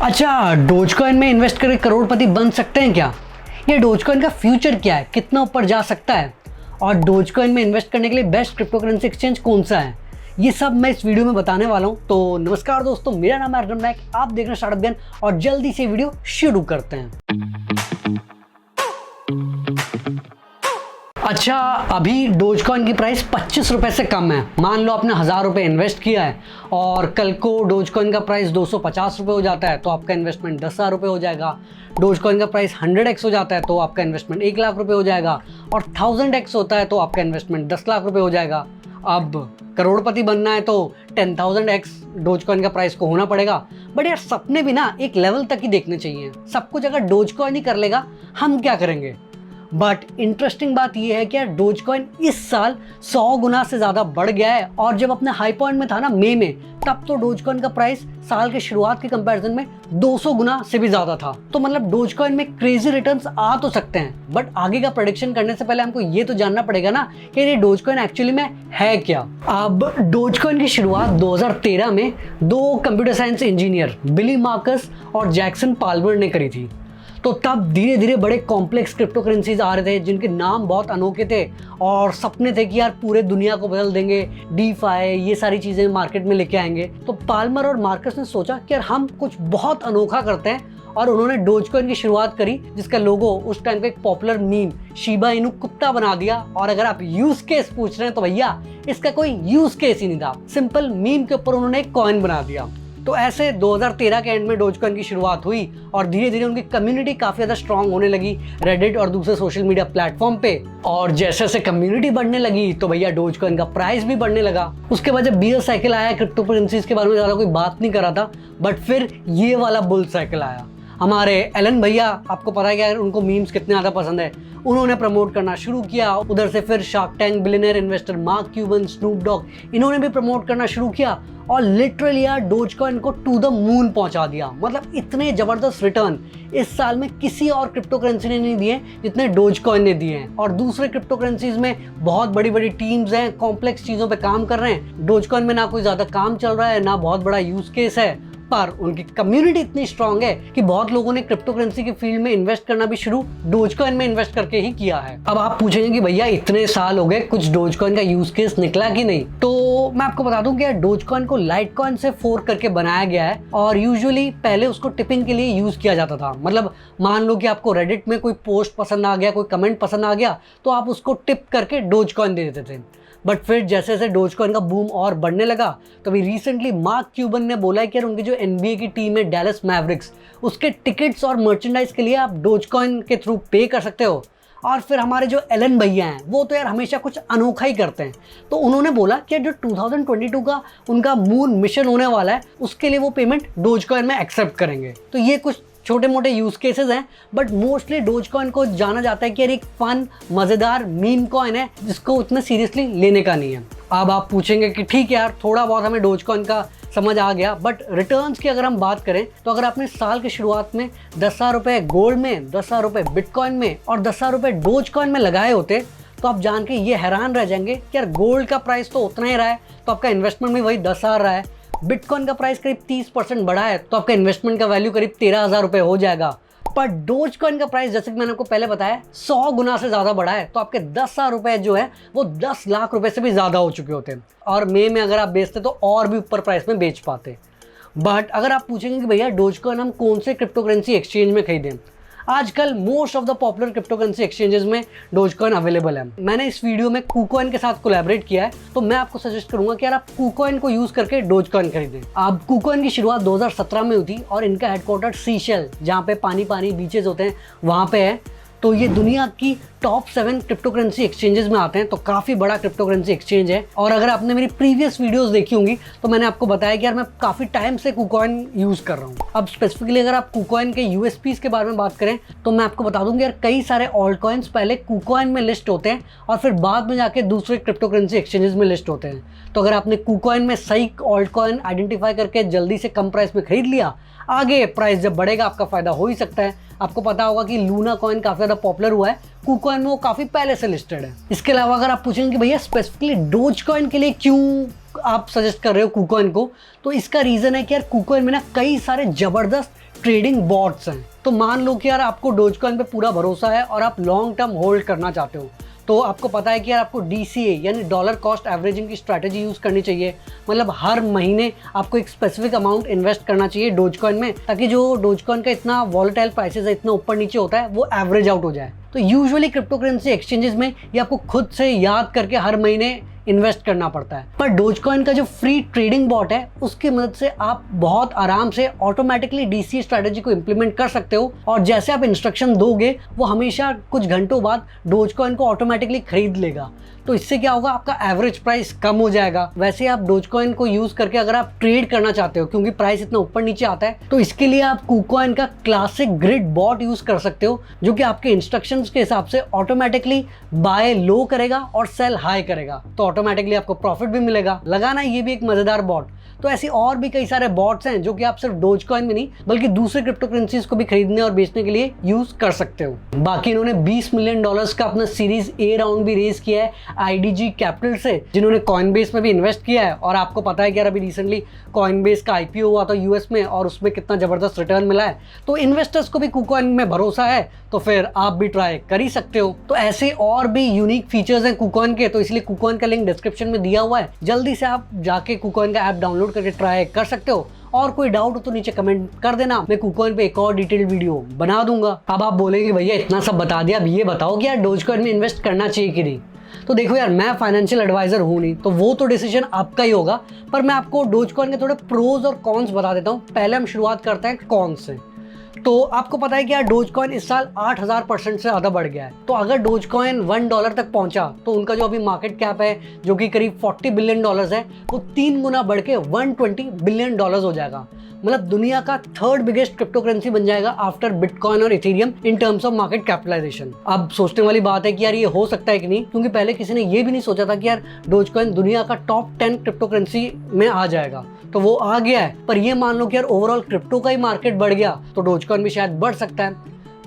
अच्छा, डोजकॉइन में इन्वेस्ट करके करोड़पति बन सकते हैं क्या? ये डोजकॉइन का फ्यूचर क्या है, कितना ऊपर जा सकता है, और डोजकॉइन में इन्वेस्ट करने के लिए बेस्ट क्रिप्टो करेंसी एक्सचेंज कौन सा है, ये सब मैं इस वीडियो में बताने वाला हूं। तो नमस्कार दोस्तों, मेरा नाम है अर्जुन नायक, आप देख रहे हैं स्टार्टअप ज्ञान और जल्दी से वीडियो शुरू करते हैं। अच्छा, अभी डोजकॉइन की प्राइस 25 रुपये से कम है। मान लो आपने 1000 रुपये इन्वेस्ट किया है और कल को डोजकॉइन का प्राइस 250 रुपये हो जाता है तो आपका इन्वेस्टमेंट 10,000 रुपये हो जाएगा। डोजकॉइन का प्राइस 100x हो जाता है तो आपका इन्वेस्टमेंट 1 लाख रुपये हो जाएगा, और 1000x होता है तो आपका इन्वेस्टमेंट 10 लाख रुपये हो जाएगा। अब करोड़पति बनना है तो 10,000x डोजकॉइन का प्राइस को होना पड़ेगा। बट यार, सपने भी ना एक लेवल तक ही देखने चाहिए। सब कुछ अगर डोजकॉइन ही कर लेगा, हम क्या करेंगे? बट इंटरेस्टिंग बात यह है कि यार डोजकॉइन इस साल 100 गुना से ज़्यादा बढ़ गया है, और जब अपने हाई पॉइंट में था ना मई में, तब तो डोजकॉइन का प्राइस साल के शुरुआत के कंपैरिजन में 200 गुना से भी ज़्यादा था। तो मतलब डोजकॉइन में क्रेजी रिटर्न्स आ तो सकते हैं, बट आगे का प्रेडिक्शन करने से पहले हमको ये तो जानना पड़ेगा ना कि ये डोजकॉइन एक्चुअली में है क्या। अब डोजकॉइन की शुरुआत 2013 में दो कंप्यूटर साइंस इंजीनियर बिली मार्कस और जैक्सन पाल्मर ने करी थी। तो तब धीरे धीरे बड़े कॉम्प्लेक्स क्रिप्टो करेंसीज आ रहे थे जिनके नाम बहुत अनोखे थे, और सपने थे कि यार पूरे दुनिया को बदल देंगे, डीफाई ये सारी चीज़ें मार्केट में लेके आएंगे। तो पाल्मर और मार्कस ने सोचा कि यार हम कुछ बहुत अनोखा करते हैं, और उन्होंने डोजकॉइन की शुरुआत करी, जिसका लोगो उस टाइम का एक पॉपुलर मीम शिबा इनू कुत्ता बना दिया। और अगर आप यूज केस पूछ रहे हैं तो भैया इसका कोई यूज केस ही नहीं था, सिंपल मीम के ऊपर उन्होंने एक कॉइन बना दिया। तो ऐसे 2013 के एंड में डोजकॉइन की शुरुआत हुई, और धीरे धीरे उनकी कम्युनिटी काफ़ी ज़्यादा स्ट्रांग होने लगी रेडिट और दूसरे सोशल मीडिया प्लेटफॉर्म पे। और जैसे जैसे कम्युनिटी बढ़ने लगी तो भैया डोजकॉइन का प्राइस भी बढ़ने लगा। उसके बाद जब बियर साइकिल आया, क्रिप्टो करेंसीज के बारे में ज़्यादा कोई बात नहीं कर रहा था, बट फिर ये वाला बुल साइकिल आया। हमारे एलन भैया, आपको पता है कि उनको मीम्स कितने ज़्यादा पसंद है, उन्होंने प्रमोट करना शुरू किया। उधर से फिर shark tank billionaire investor mark Cuban, Snoop Dogg, इन्होंने भी प्रमोट करना शुरू किया, और लिटरली यार डोजकॉइन को टू द मून पहुंचा दिया। मतलब इतने ज़बरदस्त रिटर्न इस साल में किसी और क्रिप्टो करेंसी ने नहीं दिए जितने डोजकॉइन ने दिए हैं। और दूसरे क्रिप्टो करेंसीज में बहुत बड़ी बड़ी टीम्स हैं, कॉम्प्लेक्स चीज़ों पे काम कर रहे हैं। डोजकॉइन में ना कोई ज़्यादा काम चल रहा है, ना बहुत बड़ा यूज केस है, पर उनकी कम्युनिटी इतनी स्ट्रांग है कि बहुत लोगों ने क्रिप्टो करेंसी के फील्ड में इन्वेस्ट करना भी शुरू डोजकॉइन में इन्वेस्ट करके ही किया है। अब आप पूछेंगे कि भैया इतने साल हो गए, कुछ डोजकॉइन का यूज केस निकला कि नहीं? तो मैं आपको बता दूं कि डोजकॉइन को लाइटकॉइन से फोर्क करके बनाया गया है, और यूजुअली पहले उसको टिपिंग के लिए यूज किया जाता था। मतलब मान लो कि आपको रेडिट में कोई पोस्ट पसंद आ गया, कोई कमेंट पसंद आ गया, तो आप उसको टिप करके डोजकॉइन दे देते थे। बट फिर जैसे जैसे डोजकॉइन का बूम और बढ़ने लगा, तो अभी रिसेंटली मार्क क्यूबन ने बोला है कि यार उनकी जो NBA की टीम है डैलस मैवरिक्स, उसके टिकट्स और मर्चेंडाइज के लिए आप डोजकॉइन के थ्रू पे कर सकते हो। और फिर हमारे जो एलन भैया हैं, वो तो यार हमेशा कुछ अनोखा ही करते हैं। तो उन्होंने बोला कि जो 2022 का उनका मून मिशन होने वाला है, उसके लिए वो पेमेंट डोजकॉइन में एक्सेप्ट करेंगे। तो ये कुछ छोटे मोटे यूज केसेस हैं, बट मोस्टली डोजकॉइन को जाना जाता है कि यार एक फन मज़ेदार मीम कॉइन है जिसको उतना सीरियसली लेने का नहीं है। अब आप पूछेंगे कि ठीक है यार, थोड़ा बहुत हमें डोजकॉइन का समझ आ गया, बट रिटर्न्स की अगर हम बात करें तो अगर आपने साल के शुरुआत में 10,000 रुपये गोल्ड में, 10,000 रुपये बिटकॉइन में और 10,000 रुपये डोजकॉइन में लगाए होते, तो आप जान के ये हैरान रह जाएंगे कि यार गोल्ड का प्राइस तो उतना ही रहा है, तो आपका इन्वेस्टमेंट भी वही 10,000 रहा है। बिटकॉइन का प्राइस करीब 30% बढ़ा है, तो आपका इन्वेस्टमेंट का वैल्यू करीब 13,000 रुपये हो जाएगा। पर डोजकॉइन का प्राइस, जैसे कि मैंने आपको पहले बताया, 100 गुना से ज़्यादा बढ़ा है, तो आपके 10,000 रुपये जो है वो 10 लाख रुपए से भी ज़्यादा हो चुके होते हैं। और मई में अगर आप बेचते तो और भी ऊपर प्राइस में बेच पाते। बट अगर आप पूछेंगे कि भैया डोजकॉइन हम कौन से क्रिप्टो करेंसी एक्सचेंज में खरीदें, आजकल most of the popular crypto currency exchanges में डोजकॉइन अवेलेबल है। मैंने इस वीडियो में KuCoin के साथ कोलैबोरेट किया है, तो मैं आपको सजेस्ट करूंगा कि यार आप KuCoin को यूज करके डोजकॉइन खरीदें। अब KuCoin की शुरुआत 2017 में हुई थी, और इनका हेडक्वार्टर सीशेल, जहाँ पे पानी पानी बीचेस होते हैं, वहाँ पे है। तो ये दुनिया की टॉप 7 क्रिप्टो करेंसी एक्सचेंजेस में आते हैं, तो काफ़ी बड़ा क्रिप्टो करेंसी एक्सचेंज है। और अगर आपने मेरी प्रीवियस वीडियोस देखी होंगी तो मैंने आपको बताया कि यार मैं काफ़ी टाइम से KuCoin यूज़ कर रहा हूँ। अब स्पेसिफिकली अगर आप KuCoin के USPs के बारे में बात करें तो मैं आपको बता दूँगी यार, कई सारे ऑल्ट कॉइन्स पहले KuCoin में लिस्ट होते हैं और फिर बाद में जाके दूसरे क्रिप्टो करेंसी एक्सचेंजेस में लिस्ट होते हैं। तो अगर आपने KuCoin में सही ऑल्ट कॉइन आइडेंटिफाई करके जल्दी से कम प्राइस में खरीद लिया, आगे प्राइस जब बढ़ेगा आपका फ़ायदा हो ही सकता है। आपको पता होगा कि लूना कॉइन काफ़ी ज़्यादा पॉपुलर हुआ है, KuCoin में वो काफ़ी पहले से लिस्टेड है। इसके अलावा अगर आप पूछेंगे कि भैया स्पेसिफिकली डोजकॉइन के लिए क्यों आप सजेस्ट कर रहे हो KuCoin को, तो इसका रीज़न है कि यार KuCoin में ना कई सारे ज़बरदस्त ट्रेडिंग बॉट्स हैं। तो मान लो कि यार आपको डोजकॉइन पे पूरा भरोसा है और आप लॉन्ग टर्म होल्ड करना चाहते हो, तो आपको पता है कि यार आपको DCA यानी डॉलर कॉस्ट एवरेजिंग की स्ट्रैटेजी यूज़ करनी चाहिए। मतलब हर महीने आपको एक स्पेसिफिक अमाउंट इन्वेस्ट करना चाहिए डोजकॉइन में, ताकि जो डोजकॉइन का इतना वॉलेटाइल प्राइसेस है, इतना ऊपर नीचे होता है, वो एवरेज आउट हो जाए। तो यूजुअली क्रिप्टो करेंसी एक्सचेंजेस में ये आपको खुद से याद करके हर महीने इन्वेस्ट करना पड़ता है। पर डोजकॉइन का जो फ्री ट्रेडिंग बॉट है उसकी मदद से आप बहुत आराम से ऑटोमेटिकली DCA स्ट्रैटेजी को इंप्लीमेंट कर सकते हो, और जैसे आप इंस्ट्रक्शन दोगे वो हमेशा कुछ घंटों बाद डोजकॉइन को ऑटोमेटिकली खरीद लेगा। तो इससे क्या होगा, आपका एवरेज प्राइस कम हो जाएगा। वैसे आप डोजकॉइन को यूज करके अगर आप ट्रेड करना चाहते हो, क्योंकि प्राइस इतना ऊपर नीचे आता है, तो इसके लिए आप कुकॉइन का क्लासिक ग्रिड बॉट यूज कर सकते हो, जो कि आपके इंस्ट्रक्शंस के हिसाब से ऑटोमेटिकली बाय लो करेगा और सेल हाई करेगा। तो ऑटोमेटिकली आपको प्रॉफिट भी मिलेगा। लगाना ये भी एक मजेदार बॉट। तो ऐसी और भी कई सारे बॉट्स हैं जो कि आप सिर्फ डोजकॉइन में नहीं बल्कि दूसरे क्रिप्टो करेंसीज को भी खरीदने और बेचने के लिए यूज कर सकते हो। बाकी इन्होंने $20 मिलियन का अपना सीरीज A राउंड भी रेज किया है IDG कैपिटल से, जिन्होंने कॉइनबेस में भी इन्वेस्ट किया है। और आपको पता है कि यार अभी रिसेंटली कॉइनबेस का IPO हुआ था US में, और उसमें कितना जबरदस्त रिटर्न मिला है। तो इन्वेस्टर्स को भी कुकॉइन में भरोसा है, तो फिर आप भी ट्राई कर ही सकते हो। तो ऐसे और भी यूनिक फीचर्स हैं कुकॉइन के, तो इसलिए कुकॉइन का लिंक डिस्क्रिप्शन में दिया हुआ है। जल्दी से आप जाके कुकॉइन का ऐप डाउनलोड करके ट्राई कर सकते हो। और कोई डाउट हो तो नीचे कमेंट कर देना, मैं कुकॉइन पे एक और डिटेल वीडियो बना दूंगा। अब आप बोलेंगे भैया इतना सब बता दिया, अब ये बताओ कि यार डोजकॉइन में इन्वेस्ट करना चाहिए कि नहीं। तो देखो यार, मैं फाइनेंशियल एडवाइजर हूँ नहीं, तो वो तो डिसीजन आपका ही होगा। पर मैं आपको डोजकॉइन के थोड़े प्रोज और कॉन्स बता देता हूँ। पहले हम शुरुआत करते हैं कॉन्स से। तो आपको पता है कि यार डोजकॉइन इस साल 8000% से ज़्यादा बढ़ गया है। तो अगर डोजकॉइन $1 तक पहुंचा तो उनका जो अभी मार्केट कैप है, जो कि करीब $40 बिलियन है, वो 3 गुना बढ़ के $120 बिलियन हो जाएगा। मतलब दुनिया का 3rd बिगेस्ट क्रिप्टो करेंसी बन जाएगा आफ्टर बिटकॉइन और ethereum in terms of market capitalisation. अब सोचने वाली बात है कि यार ये हो सकता है कि नहीं, क्योंकि पहले किसी ने ये भी नहीं सोचा था कि यार डोजकॉइन दुनिया का टॉप 10 क्रिप्टो करेंसी में आ जाएगा। तो वो आ गया है। पर ये मान लो कि यार ओवरऑल क्रिप्टो का ही मार्केट बढ़ गया तो डोजकॉइन भी शायद बढ़ सकता है।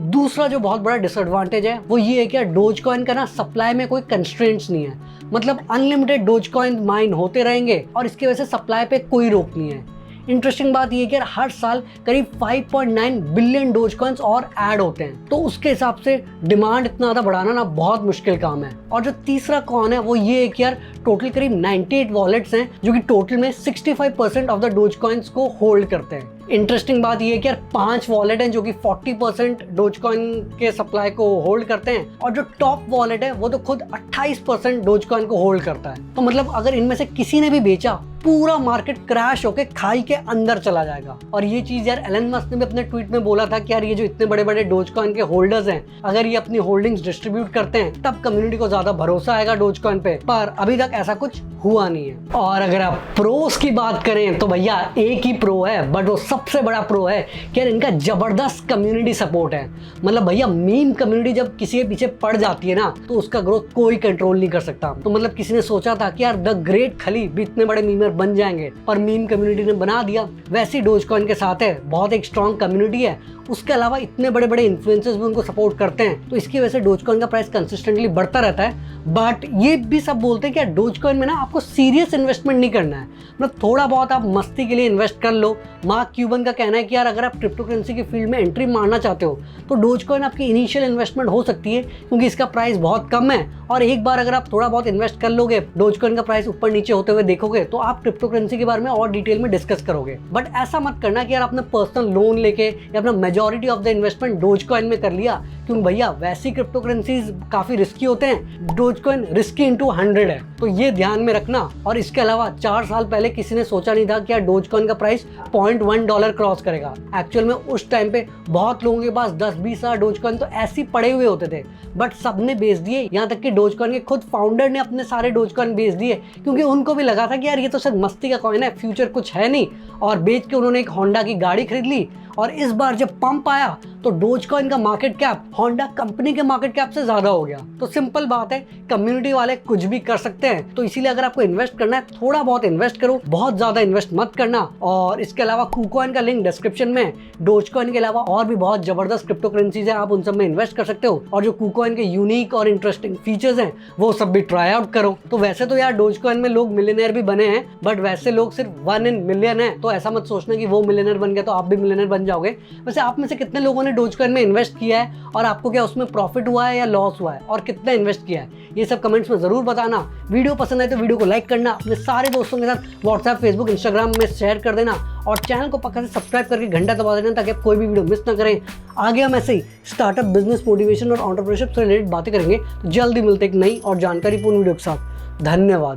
दूसरा जो बहुत बड़ा डिसएडवांटेज है वो ये है कि यार डोजकॉइन का ना सप्लाई में कोई कंस्ट्रेंट्स नहीं है। मतलब अनलिमिटेड डोजकॉइन माइन होते रहेंगे और इसकी वजह से सप्लाई पे कोई रोक नहीं है। इंटरेस्टिंग बात यह है कि यार हर साल करीब 5.9 बिलियन डोजकॉइन्स और ऐड होते हैं, तो उसके हिसाब से डिमांड इतना ज़्यादा बढ़ाना ना बहुत मुश्किल काम है। और जो तीसरा कॉन है वो ये है कि यार टोटल करीब 98 वॉलेट्स हैं जो कि टोटल में 65% ऑफ द डोजकॉइन्स को होल्ड करते हैं। इंटरेस्टिंग बात यह है कि यार 5 वॉलेट हैं जो कि 40% डोजकॉइन के सप्लाई को होल्ड करते हैं, और जो टॉप वॉलेट है वो तो खुद 28% डोजकॉइन को होल्ड करता है। तो मतलब अगर इनमें से किसी ने भी बेचा, पूरा मार्केट क्रैश होकर खाई के अंदर चला जाएगा। और ये चीज यार एलन मस्क ने भी अपने ट्वीट में बोला था कि यार ये जो इतने बड़े बड़े डोजकॉइन के होल्डर्स हैं, अगर ये अपनी होल्डिंग्स डिस्ट्रीब्यूट करते हैं तब कम्युनिटी को ज्यादा भरोसा आएगा डोजकॉइन पे। पर अभी तक ऐसा कुछ हुआ नहीं है। और अगर आप प्रोस की बात करें तो भैया एक ही प्रो है, बट वो सबसे बड़ा प्रो है कि यार इनका जबरदस्त कम्युनिटी सपोर्ट है। मतलब भैया मीम कम्युनिटी जब किसी के पीछे पड़ जाती है ना, तो उसका ग्रोथ कोई कंट्रोल नहीं कर सकता। तो मतलब किसी ने सोचा था कि यार द ग्रेट खली भी इतने बड़े मीमर बन जाएंगे, पर मीम कम्युनिटी ने बना दिया। वैसे डोजकॉइन के साथ है, बहुत एक स्ट्रॉन्ग कम्युनिटी है। उसके अलावा इतने बड़े बड़े इन्फ्लुएंसर्स भी उनको सपोर्ट करते हैं, तो इसकी वजह से डोजकॉइन का प्राइस कंसिस्टेंटली बढ़ता रहता है। बट ये भी सब बोलते हैं कि डोजकॉइन में ना आपको सीरियस इन्वेस्टमेंट नहीं करना है, मतलब थोड़ा बहुत आप मस्ती के लिए इन्वेस्ट कर लो। मार्क क्यूबन का कहना है कि यार अगर आप क्रिप्टो करेंसी की फील्ड में एंट्री मारना चाहते हो तो डोजकॉइन आपकी इनिशियल इन्वेस्टमेंट हो सकती है, क्योंकि इसका प्राइस बहुत कम है। और एक बार अगर आप थोड़ा बहुत इन्वेस्ट कर लोगे, डोजकॉइन का प्राइस ऊपर नीचे होते हुए देखोगे, तो आप क्रिप्टो करेंसी के बारे में और डिटेल में डिस्कस करोगे। बट ऐसा मत करना कि यार आपने पर्सनल लोन लेके या अपना majority of the investment Dogecoin में कर लिया, क्योंकि भैया वैसी क्रिप्टो करेंसीज काफी रिस्की होते हैं। डोजकॉइन रिस्की इंटू 100 है, तो ये ध्यान में रखना। और इसके अलावा 4 साल पहले किसी ने सोचा नहीं था कि यार डोजकॉइन का प्राइस $0.1 क्रॉस करेगा। एक्चुअल में उस टाइम पे बहुत लोगों के पास 10-20 हज़ार डोजकॉइन तो ऐसे ही पड़े हुए होते थे, बट सबने बेच दिए। यहाँ तक कि डोजकॉइन के खुद फाउंडर ने अपने सारे डोजकॉइन बेच दिए, क्योंकि उनको भी लगा था कि यार ये तो सिर्फ मस्ती का कॉइन है, फ्यूचर कुछ है नहीं। और बेच के उन्होंने एक होंडा की गाड़ी खरीद ली। और इस बार जब पंप आया तो डोजकॉइन का मार्केट कैप होंडा कंपनी के मार्केट कैप से ज्यादा हो गया। तो सिंपल बात है, कम्युनिटी वाले कुछ भी कर सकते हैं। तो इसीलिए अगर आपको इन्वेस्ट करना है, थोड़ा बहुत इन्वेस्ट करो, बहुत ज्यादा इन्वेस्ट मत करना। और इसके अलावा KuCoin का लिंक डिस्क्रिप्शन में, डोजकॉइन के अलावा और भी बहुत जबरदस्त क्रिप्टो करेंसीज है, आप उन सब में इन्वेस्ट कर सकते हो। और जो KuCoin के यूनिक और इंटरेस्टिंग फीचर्स हैं वो सब भी ट्राई आउट करो। तो वैसे तो यार डोजकॉइन में लोग मिलियनेयर भी बने हैं, बट वैसे लोग सिर्फ 1 in million है। तो ऐसा मत सोचना कि वो मिलियनेयर बन गया तो आप भी मिलियनेयर बन जाओगे। वैसे आप में से कितने लोगों ने डोजकॉइन में इन्वेस्ट किया है और आपको क्या उसमें प्रॉफिट हुआ है या लॉस हुआ है, और कितना इन्वेस्ट किया है, ये सब कमेंट्स में जरूर बताना। वीडियो पसंद आए तो वीडियो को लाइक करना, अपने सारे दोस्तों के साथ व्हाट्सएप, फेसबुक, इंस्टाग्राम में शेयर कर देना, और चैनल को पक्का से सब्सक्राइब करके घंटा दबा देना ताकि आप कोई भी वीडियो मिस ना करें। आगे हम ऐसे ही स्टार्टअप, बिजनेस, मोटिवेशन और एंटरप्रेन्योरशिप से रिलेटेड बातें करेंगे। तो जल्दी मिलते एक नई और जानकारीपूर्ण वीडियो के साथ। धन्यवाद।